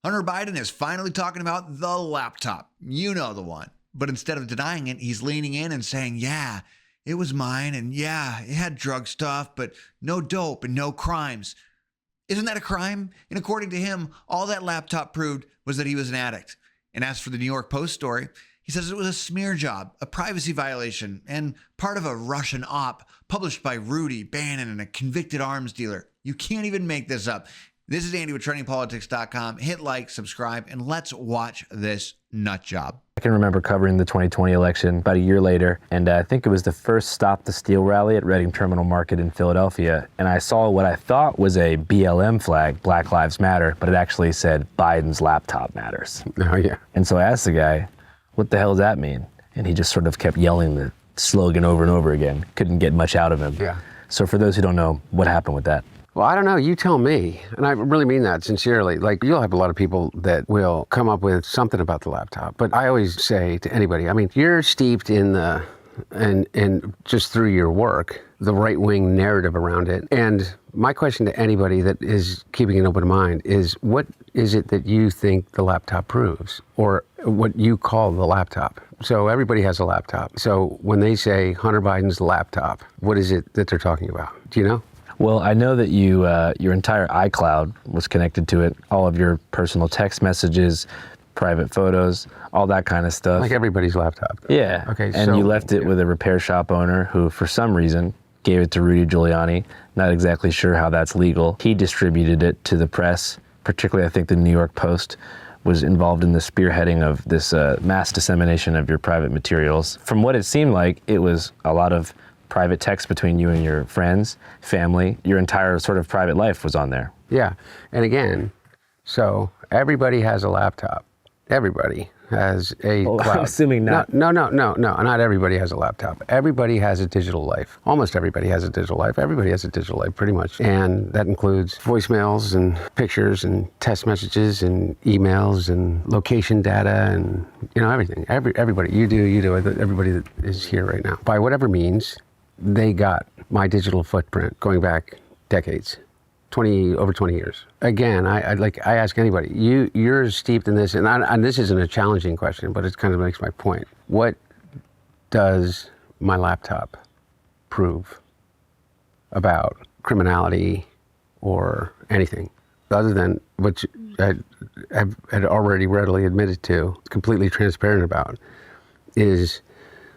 Hunter Biden is finally talking about the laptop. You know the one. But instead of denying it, he's leaning in and saying, yeah, it was mine. And yeah, it had drug stuff, but no dope and no crimes. Isn't that a crime? And according to him, all that laptop proved was that he was an addict. And as for the New York Post story, he says it was a smear job, a privacy violation, and part of a Russian op published by Rudy Bannon and a convicted arms dealer. You can't even make this up. This is Andy with TrendingPolitics.com. Hit like, subscribe, and let's watch this nut job. I can remember covering the 2020 election about a year later, and I think it was the first Stop the Steal rally at Reading Terminal Market in Philadelphia, and I saw what I thought was a BLM flag, Black Lives Matter, but it actually said Biden's laptop matters. Oh, yeah. And so I asked the guy, what the hell does that mean? And he just sort of kept yelling the slogan over and over again. Couldn't get much out of him. Yeah. So for those who don't know, what happened with that? Well, I don't know. You tell me. And I really mean that sincerely. Like, you'll have a lot of people that will come up with something about the laptop. But I always say to anybody, I mean, you're steeped in the, and just through your work, the right-wing narrative around it. And my question to anybody that is keeping an open mind is, what is it that you think the laptop proves? Or what you call the laptop? So everybody has a laptop. So when they say Hunter Biden's laptop, what is it that they're talking about? Do you know? Well, I know that you, your entire iCloud was connected to it, all of your personal text messages, private photos, all that kind of stuff. Like everybody's laptop. Yeah. Okay. And you left it with a repair shop owner who, for some reason, gave it to Rudy Giuliani. Not exactly sure how that's legal. He distributed it to the press, particularly I think the New York Post was involved in the spearheading of this mass dissemination of your private materials. From what it seemed like, it was a lot of private text between you and your friends, family. Your entire sort of private life was on there. Yeah. And again, so everybody has a laptop. Everybody has a cloud. I'm assuming not. No. Not everybody has a laptop. Everybody has a digital life. Almost everybody has a digital life. Everybody has a digital life, pretty much. And that includes voicemails and pictures and text messages and emails and location data and, you know, everything. Everybody, you do, everybody that is here right now. By whatever means, they got my digital footprint going back decades, over 20 years. Again, I ask anybody, you're steeped in this, and this isn't a challenging question, but it kind of makes my point. What does my laptop prove about criminality or anything, other than what I had already readily admitted to, completely transparent about, is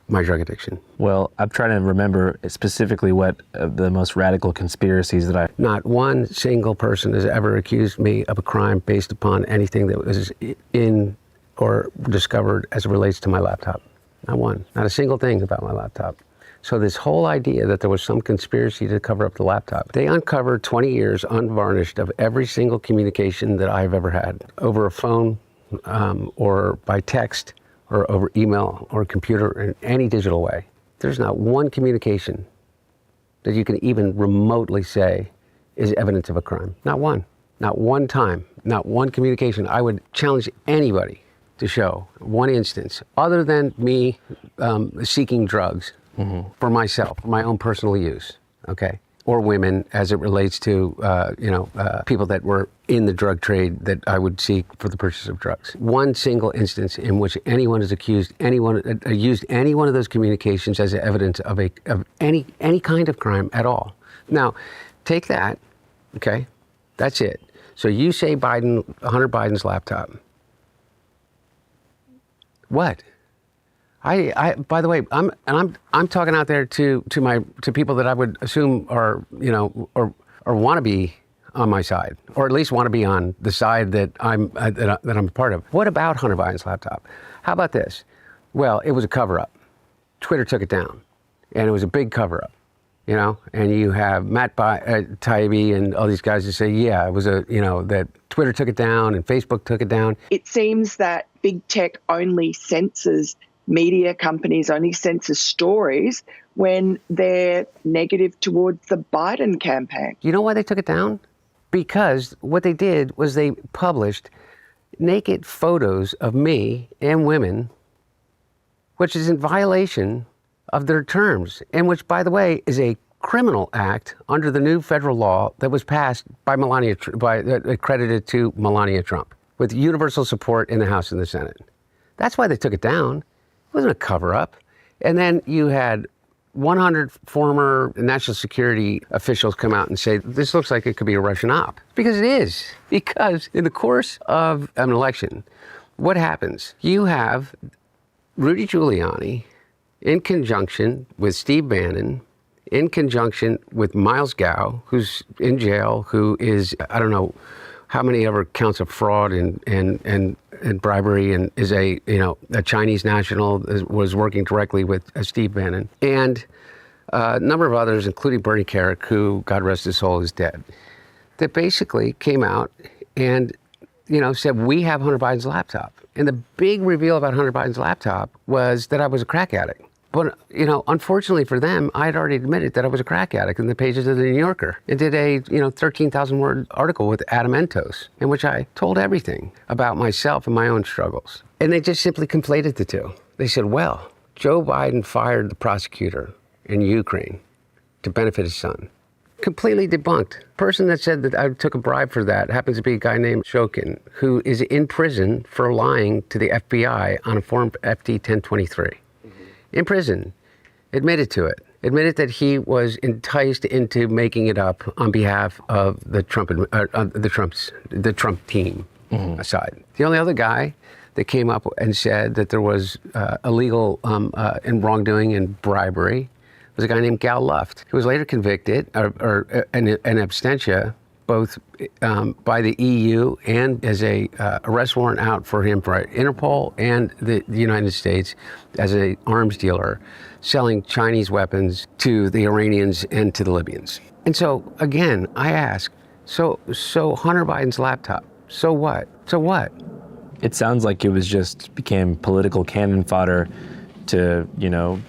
my drug addiction. Well, I'm trying to remember specifically what the most radical conspiracies that Not one single person has ever accused me of a crime based upon anything that was in or discovered as it relates to my laptop. Not one. Not a single thing about my laptop. So this whole idea that there was some conspiracy to cover up the laptop, they uncovered 20 years unvarnished of every single communication that I've ever had over a phone or by text, or over email or computer in any digital way. There's not one communication that you can even remotely say is evidence of a crime. Not one. Not one time. Not one communication. I would challenge anybody to show one instance, other than me seeking drugs for myself, for my own personal use, okay? Or women, as it relates to, people that were in the drug trade that I would seek for the purchase of drugs. One single instance in which anyone has used any one of those communications as evidence of any kind of crime at all. Now, take that, okay? That's it. So you say Hunter Biden's laptop. What? I by the way, I'm talking out there to people that I would assume are, or want to be on my side, or at least want to be on the side that I'm a part of. What about Hunter Biden's laptop? How about this? Well, it was a cover-up. Twitter took it down, and it was a big cover-up, And you have Matt Taibbi and all these guys that say, yeah, it was that Twitter took it down and Facebook took it down. It seems that big tech only censors media companies, only censor stories when they're negative towards the Biden campaign. You know why they took it down? Because what they did was they published naked photos of me and women, which is in violation of their terms, and which, by the way, is a criminal act under the new federal law that was passed by accredited to Melania Trump, with universal support in the House and the Senate. That's why they took it down. It wasn't a cover-up. And then you had 100 former national security officials come out and say, this looks like it could be a Russian op. Because it is. Because in the course of an election, what happens? You have Rudy Giuliani in conjunction with Steve Bannon, in conjunction with Miles Gao, who's in jail, who is, I don't know how many ever counts of fraud and bribery, and is a Chinese national, was working directly with Steve Bannon, and a number of others, including Bernie Kerik, who, God rest his soul, is dead, that basically came out and said, we have Hunter Biden's laptop. And the big reveal about Hunter Biden's laptop was that I was a crack addict. But, unfortunately for them, I had already admitted that I was a crack addict in the pages of the New Yorker, and did a, 13,000 word article with Adam Entos, in which I told everything about myself and my own struggles. And they just simply conflated the two. They said, well, Joe Biden fired the prosecutor in Ukraine to benefit his son. Completely debunked. The person that said that I took a bribe for that happens to be a guy named Shokin, who is in prison for lying to the FBI on a form FD 1023. In prison, admitted to it, admitted that he was enticed into making it up on behalf of the Trump team aside. The only other guy that came up and said that there was illegal and wrongdoing and bribery was a guy named Gal Luft, who was later convicted or an absentia, both by the EU and as a arrest warrant out for him for Interpol and the United States as an arms dealer, selling Chinese weapons to the Iranians and to the Libyans. And so, again, I ask, so Hunter Biden's laptop, so what? So what? It sounds like it became political cannon fodder to,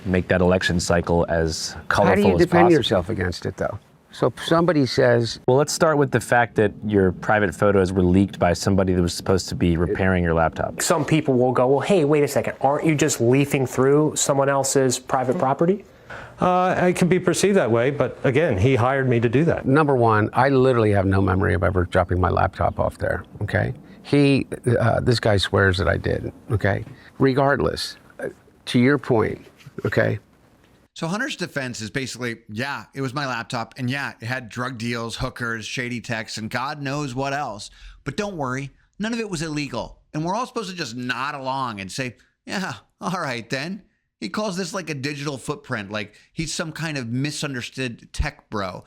make that election cycle as colorful as possible. How do you defend yourself against it, though? So if somebody says... Well, let's start with the fact that your private photos were leaked by somebody that was supposed to be repairing your laptop. Some people will go, well, hey, wait a second, aren't you just leafing through someone else's private property? It can be perceived that way, but again, he hired me to do that. Number one, I literally have no memory of ever dropping my laptop off there, okay? This guy swears that I did, okay? Regardless, to your point, okay? So Hunter's defense is basically, yeah, it was my laptop, and yeah, it had drug deals, hookers, shady texts, and God knows what else. But don't worry, none of it was illegal. And we're all supposed to just nod along and say, yeah, all right then. He calls this like a digital footprint, like he's some kind of misunderstood tech bro.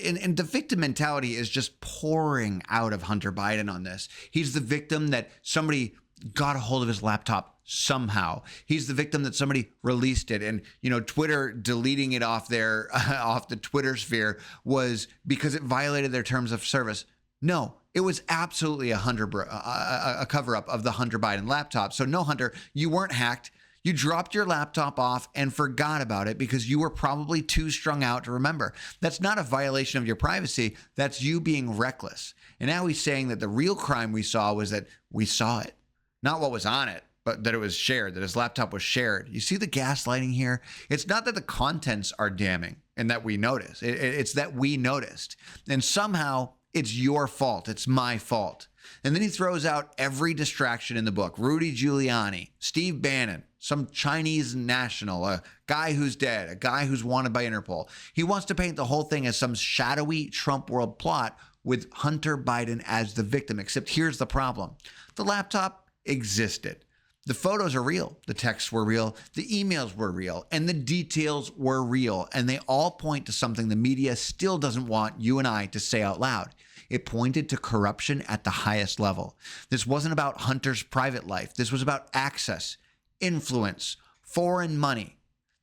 And the victim mentality is just pouring out of Hunter Biden on this. He's the victim that somebody got a hold of his laptop somehow. He's the victim that somebody released it, and Twitter deleting it off the Twitter sphere was because it violated their terms of service. No, it was absolutely a cover-up of the Hunter Biden laptop. So no, Hunter, you weren't hacked. You dropped your laptop off and forgot about it because you were probably too strung out to remember. That's not a violation of your privacy. That's you being reckless. And now he's saying that the real crime we saw was that we saw it, not what was on it, but that it was shared, that his laptop was shared. You see the gaslighting here? It's not that the contents are damning and that we notice. It's that we noticed. And somehow it's your fault. It's my fault. And then he throws out every distraction in the book. Rudy Giuliani, Steve Bannon, some Chinese national, a guy who's dead, a guy who's wanted by Interpol. He wants to paint the whole thing as some shadowy Trump world plot with Hunter Biden as the victim. Except here's the problem. The laptop existed. The photos are real. The texts were real. The emails were real. And the details were real. And they all point to something the media still doesn't want you and I to say out loud. It pointed to corruption at the highest level. This wasn't about Hunter's private life. This was about access, influence, foreign money.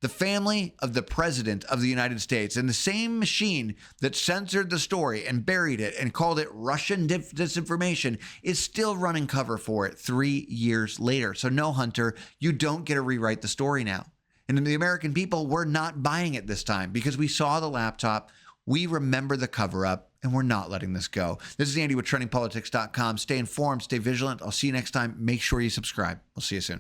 The family of the president of the United States, and the same machine that censored the story and buried it and called it Russian disinformation, is still running cover for it 3 years later. So no, Hunter, you don't get to rewrite the story now. And the American people were not buying it this time because we saw the laptop, we remember the cover-up, and we're not letting this go. This is Andy with TrendingPolitics.com. Stay informed, stay vigilant. I'll see you next time. Make sure you subscribe. We'll see you soon.